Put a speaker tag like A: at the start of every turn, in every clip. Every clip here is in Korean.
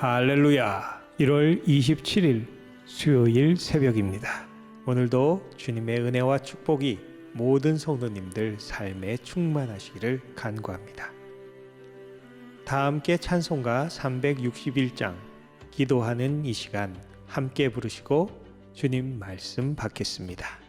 A: 할렐루야. 1월 27일 수요일 새벽입니다. 오늘도 주님의 은혜와 축복이 모든 성도님들 삶에 충만하시기를 간구합니다. 다 함께 찬송가 361장 기도하는 이 시간 함께 부르시고 주님 말씀 받겠습니다.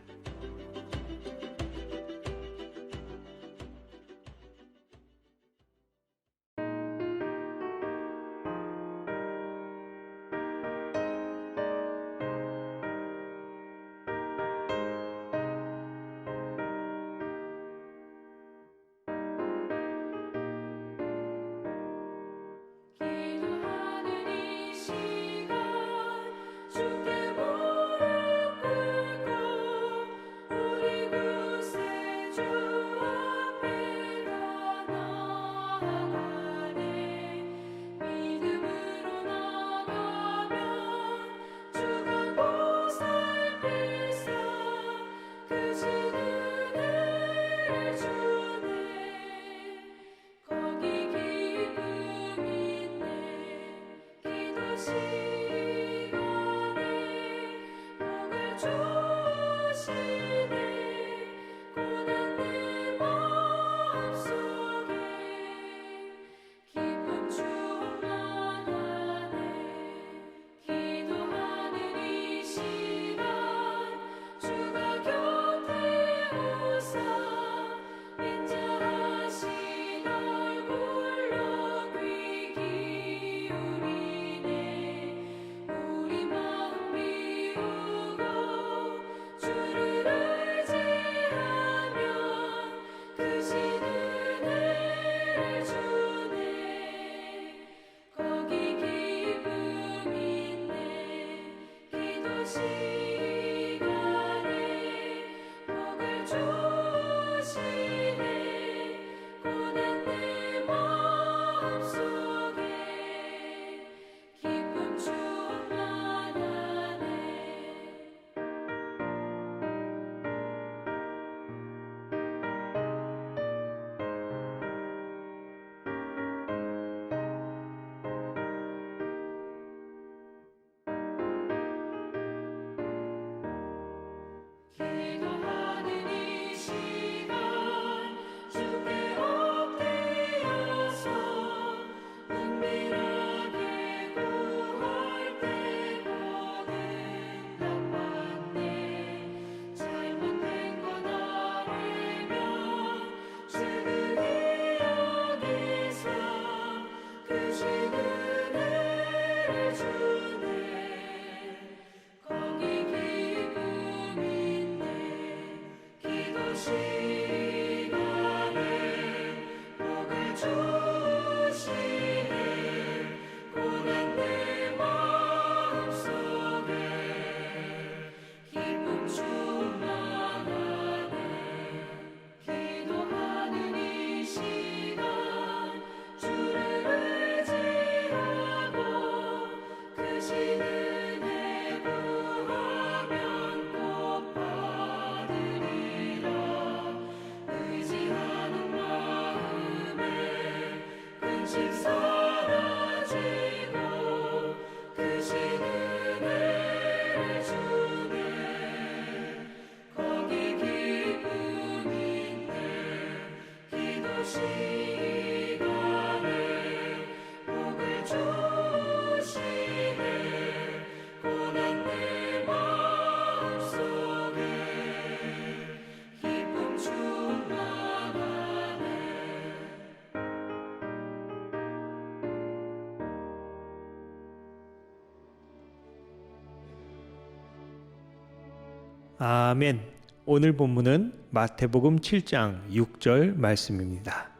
A: 아멘. 오늘 본문은 마태복음 7장 6절 말씀입니다.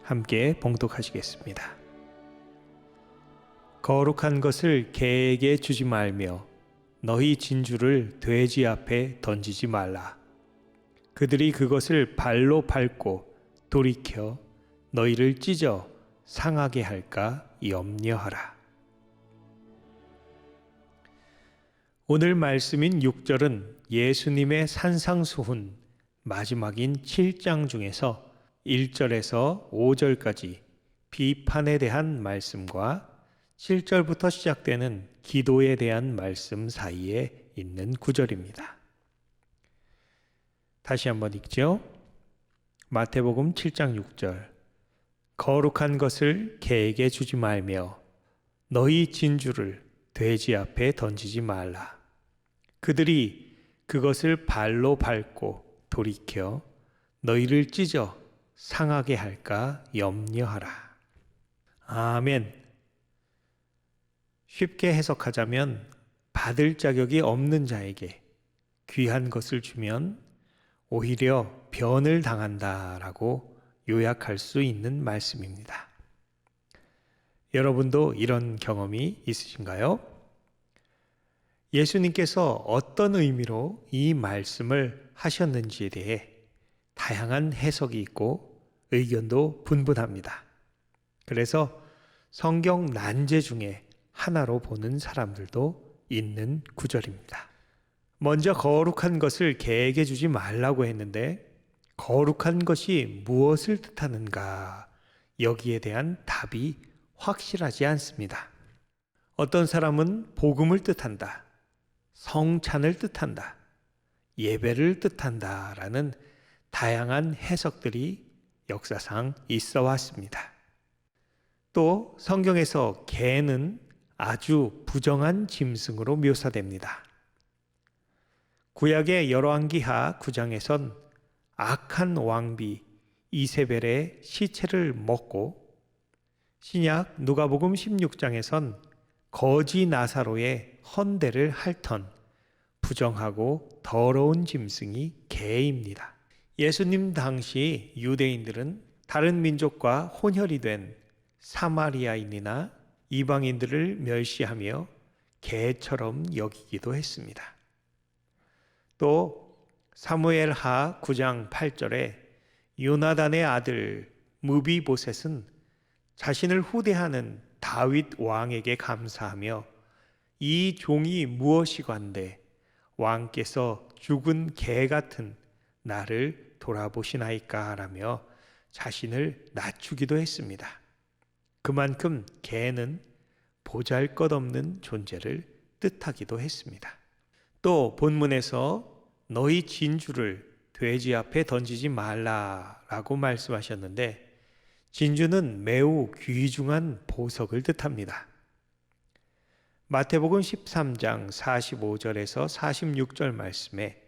A: 함께 봉독하시겠습니다. 거룩한 것을 개에게 주지 말며 너희 진주를 돼지 앞에 던지지 말라. 그들이 그것을 발로 밟고 돌이켜 너희를 찢어 상하게 할까 염려하라. 오늘 말씀인 6절은 예수님의 산상수훈 마지막인 7장 중에서 1절에서 5절까지 비판에 대한 말씀과 7절부터 시작되는 기도에 대한 말씀 사이에 있는 구절입니다. 다시 한번 읽죠. 마태복음 7장 6절. 거룩한 것을 개에게 주지 말며 너희 진주를 돼지 앞에 던지지 말라. 그들이 그것을 발로 밟고 돌이켜 너희를 찢어 상하게 할까 염려하라. 아멘. 쉽게 해석하자면 받을 자격이 없는 자에게 귀한 것을 주면 오히려 변을 당한다라고 요약할 수 있는 말씀입니다. 여러분도 이런 경험이 있으신가요? 예수님께서 어떤 의미로 이 말씀을 하셨는지에 대해 다양한 해석이 있고 의견도 분분합니다. 그래서 성경 난제 중에 하나로 보는 사람들도 있는 구절입니다. 먼저 거룩한 것을 개에게 주지 말라고 했는데 거룩한 것이 무엇을 뜻하는가? 여기에 대한 답이 확실하지 않습니다. 어떤 사람은 복음을 뜻한다, 성찬을 뜻한다, 예배를 뜻한다 라는 다양한 해석들이 역사상 있어 왔습니다. 또 성경에서 개는 아주 부정한 짐승으로 묘사됩니다. 구약의 열왕기하 9장에선 악한 왕비 이세벨의 시체를 먹고, 신약 누가복음 16장에선 거지 나사로의 헌대를 핥던 부정하고 더러운 짐승이 개입니다. 예수님 당시 유대인들은 다른 민족과 혼혈이 된 사마리아인이나 이방인들을 멸시하며 개처럼 여기기도 했습니다. 또 사무엘하 9장 8절에 요나단의 아들 무비보셋은 자신을 후대하는 다윗 왕에게 감사하며 이 종이 무엇이건대 왕께서 죽은 개 같은 나를 돌아보시나이까 라며 자신을 낮추기도 했습니다. 그만큼 개는 보잘것없는 존재를 뜻하기도 했습니다. 또 본문에서 너희 진주를 돼지 앞에 던지지 말라라고 말씀하셨는데 진주는 매우 귀중한 보석을 뜻합니다. 마태복음 13장 45절에서 46절 말씀에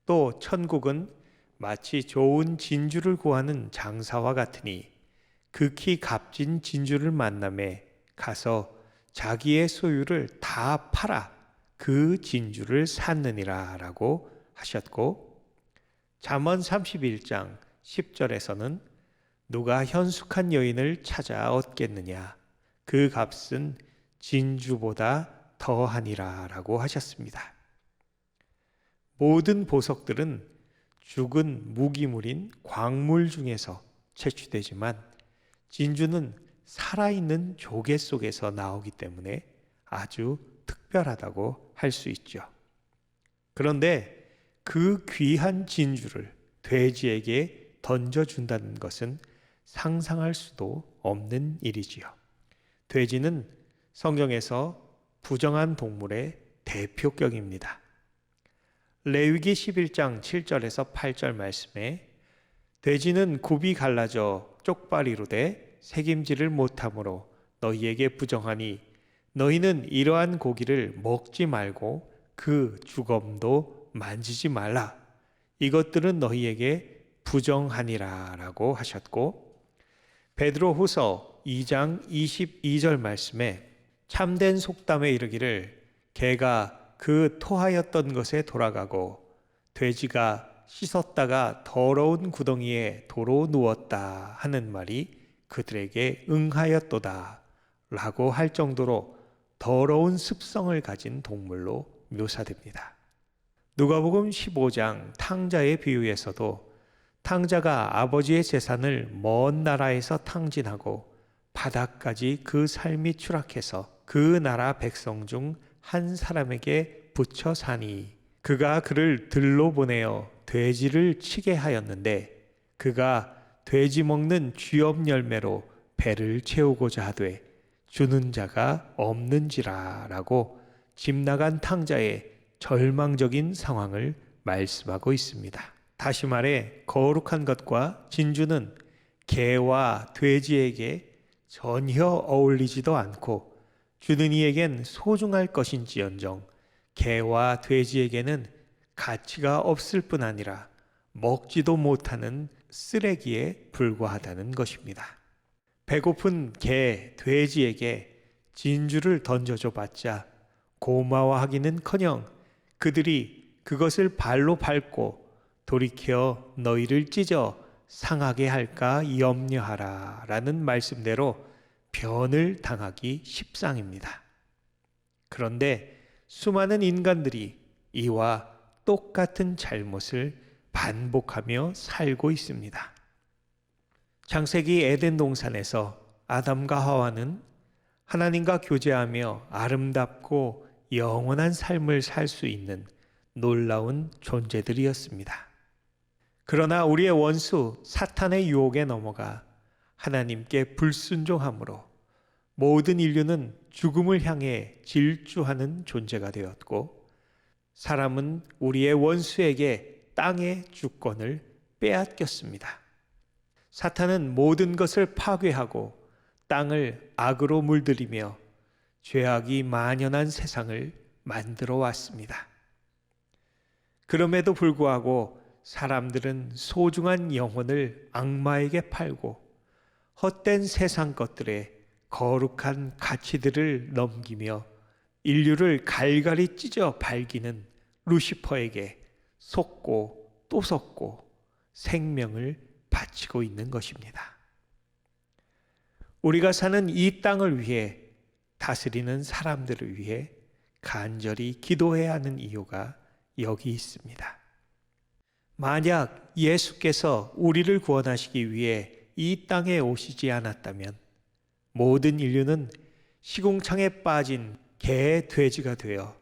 A: 또 천국은 마치 좋은 진주를 구하는 장사와 같으니 극히 값진 진주를 만남에 가서 자기의 소유를 다 팔아 그 진주를 샀느니라 라고 하셨고, 잠언 31장 10절에서는 누가 현숙한 여인을 찾아 얻겠느냐 그 값은 진주보다 더하니라 라고 하셨습니다. 모든 보석들은 죽은 무기물인 광물 중에서 채취되지만 진주는 살아있는 조개 속에서 나오기 때문에 아주 특별하다고 할 수 있죠. 그런데 그 귀한 진주를 돼지에게 던져준다는 것은 상상할 수도 없는 일이지요. 돼지는 성경에서 부정한 동물의 대표격입니다. 레위기 11장 7절에서 8절 말씀에 돼지는 굽이 갈라져 쪽발이로 돼 새김질을 못하므로 너희에게 부정하니 너희는 이러한 고기를 먹지 말고 그 주검도 만지지 말라. 이것들은 너희에게 부정하니라 라고 하셨고, 베드로후서 2장 22절 말씀에 참된 속담에 이르기를 개가 그 토하였던 것에 돌아가고 돼지가 씻었다가 더러운 구덩이에 도로 누웠다 하는 말이 그들에게 응하였도다 라고 할 정도로 더러운 습성을 가진 동물로 묘사됩니다. 누가복음 15장 탕자의 비유에서도 탕자가 아버지의 재산을 먼 나라에서 탕진하고 바닥까지 그 삶이 추락해서 그 나라 백성 중 한 사람에게 붙여 사니 그가 그를 들로 보내어 돼지를 치게 하였는데 그가 돼지 먹는 쥐업 열매로 배를 채우고자 하되 주는 자가 없는지라라고 집 나간 탕자의 절망적인 상황을 말씀하고 있습니다. 다시 말해 거룩한 것과 진주는 개와 돼지에게 전혀 어울리지도 않고 주는 이에겐 소중할 것인지언정 개와 돼지에게는 가치가 없을 뿐 아니라 먹지도 못하는 쓰레기에 불과하다는 것입니다. 배고픈 개, 돼지에게 진주를 던져줘 봤자 고마워하기는커녕 그들이 그것을 발로 밟고 돌이켜 너희를 찢어 상하게 할까 염려하라 라는 말씀대로 변을 당하기 십상입니다. 그런데 수많은 인간들이 이와 똑같은 잘못을 반복하며 살고 있습니다. 창세기 에덴 동산에서 아담과 하와는 하나님과 교제하며 아름답고 영원한 삶을 살 수 있는 놀라운 존재들이었습니다. 그러나 우리의 원수 사탄의 유혹에 넘어가 하나님께 불순종함으로 모든 인류는 죽음을 향해 질주하는 존재가 되었고 사람은 우리의 원수에게 땅의 주권을 빼앗겼습니다. 사탄은 모든 것을 파괴하고 땅을 악으로 물들이며 죄악이 만연한 세상을 만들어 왔습니다. 그럼에도 불구하고 사람들은 소중한 영혼을 악마에게 팔고 헛된 세상 것들에 거룩한 가치들을 넘기며 인류를 갈갈이 찢어 발기는 루시퍼에게 속고 또 속고 생명을 바치고 있는 것입니다. 우리가 사는 이 땅을 위해 다스리는 사람들을 위해 간절히 기도해야 하는 이유가 여기 있습니다. 만약 예수께서 우리를 구원하시기 위해 이 땅에 오시지 않았다면 모든 인류는 시궁창에 빠진 개, 돼지가 되어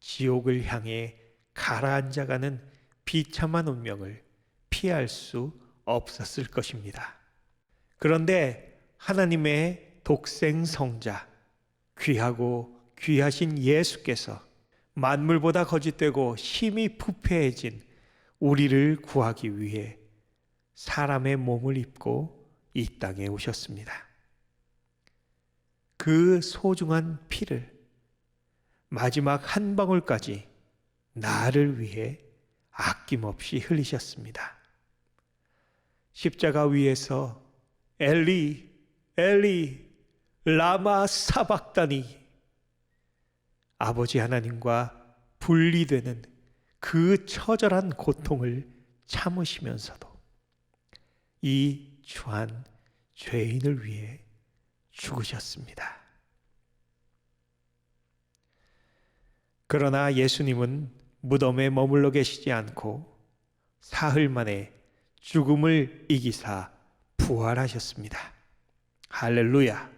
A: 지옥을 향해 가라앉아가는 비참한 운명을 피할 수 없었을 것입니다. 그런데 하나님의 독생 성자, 귀하고 귀하신 예수께서 만물보다 거짓되고 심히 부패해진 우리를 구하기 위해 사람의 몸을 입고 이 땅에 오셨습니다. 그 소중한 피를 마지막 한 방울까지 나를 위해 아낌없이 흘리셨습니다. 십자가 위에서 엘리, 엘리, 라마 사박다니 아버지 하나님과 분리되는 그 처절한 고통을 참으시면서도 이 추한 죄인을 위해 죽으셨습니다. 그러나 예수님은 무덤에 머물러 계시지 않고 사흘 만에 죽음을 이기사 부활하셨습니다. 할렐루야!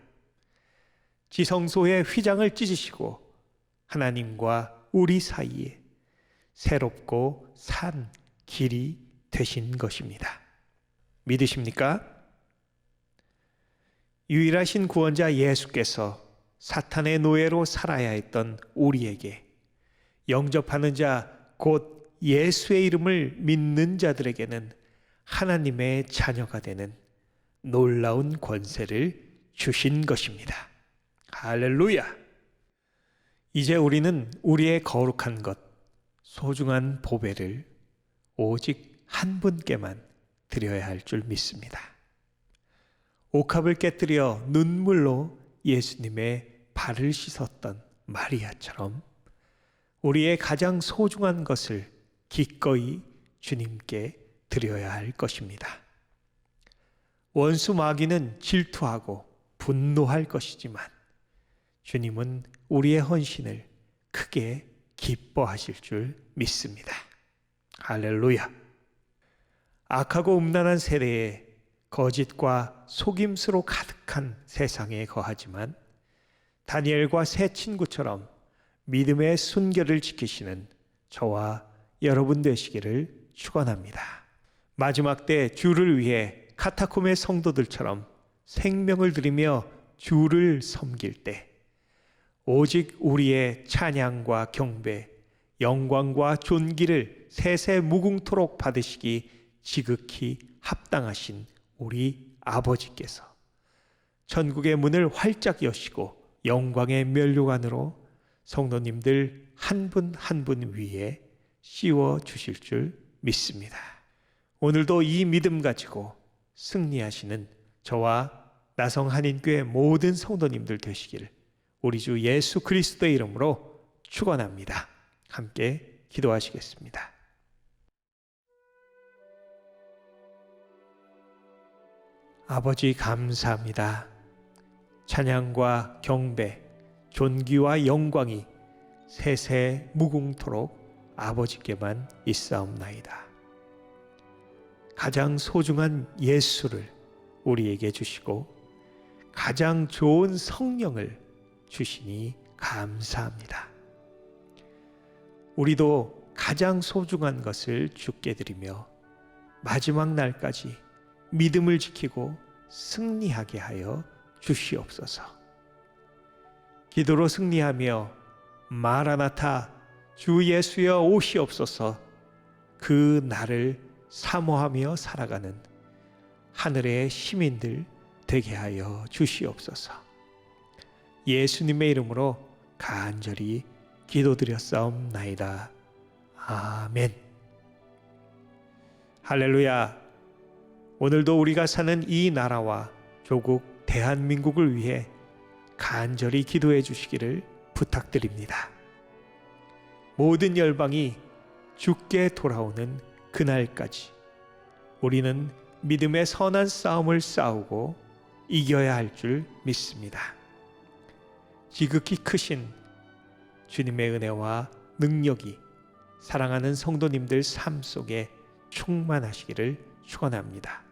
A: 지성소의 휘장을 찢으시고 하나님과 우리 사이에 새롭고 산 길이 되신 것입니다. 믿으십니까? 유일하신 구원자 예수께서 사탄의 노예로 살아야 했던 우리에게 영접하는 자 곧 예수의 이름을 믿는 자들에게는 하나님의 자녀가 되는 놀라운 권세를 주신 것입니다. 할렐루야! 이제 우리는 우리의 거룩한 것, 소중한 보배를 오직 한 분께만 드려야 할 줄 믿습니다. 옥합을 깨뜨려 눈물로 예수님의 발을 씻었던 마리아처럼 우리의 가장 소중한 것을 기꺼이 주님께 드려야 할 것입니다. 원수 마귀는 질투하고 분노할 것이지만 주님은 우리의 헌신을 크게 기뻐하실 줄 믿습니다. 할렐루야! 악하고 음란한 세대에 거짓과 속임수로 가득한 세상에 거하지만 다니엘과 새 친구처럼 믿음의 순결을 지키시는 저와 여러분 되시기를 축원합니다. 마지막 때 주를 위해 카타콤의 성도들처럼 생명을 드리며 주를 섬길 때 오직 우리의 찬양과 경배, 영광과 존귀를 세세 무궁토록 받으시기 지극히 합당하신 우리 아버지께서 천국의 문을 활짝 여시고 영광의 면류관으로 성도님들 한 분 한 분 위에 씌워 주실 줄 믿습니다. 오늘도 이 믿음 가지고 승리하시는 저와 나성한인교회 모든 성도님들 되시길 우리 주 예수 그리스도의 이름으로 축원합니다. 함께 기도하시겠습니다. 아버지 감사합니다. 찬양과 경배, 존귀와 영광이 세세 무궁토록 아버지께만 있사옵나이다. 가장 소중한 예수를 우리에게 주시고 가장 좋은 성령을 주시니 감사합니다. 우리도 가장 소중한 것을 주께 드리며 마지막 날까지 믿음을 지키고 승리하게 하여 주시옵소서. 기도로 승리하며 마라나타 주 예수여 오시옵소서. 그 날을 사모하며 살아가는 하늘의 시민들 되게 하여 주시옵소서. 예수님의 이름으로 간절히 기도드렸사옵나이다. 아멘. 할렐루야. 오늘도 우리가 사는 이 나라와 조국 대한민국을 위해 간절히 기도해 주시기를 부탁드립니다. 모든 열방이 주께 돌아오는 그날까지 우리는 믿음의 선한 싸움을 싸우고 이겨야 할 줄 믿습니다. 지극히 크신 주님의 은혜와 능력이 사랑하는 성도님들 삶 속에 충만하시기를 축원합니다.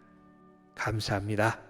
A: 감사합니다.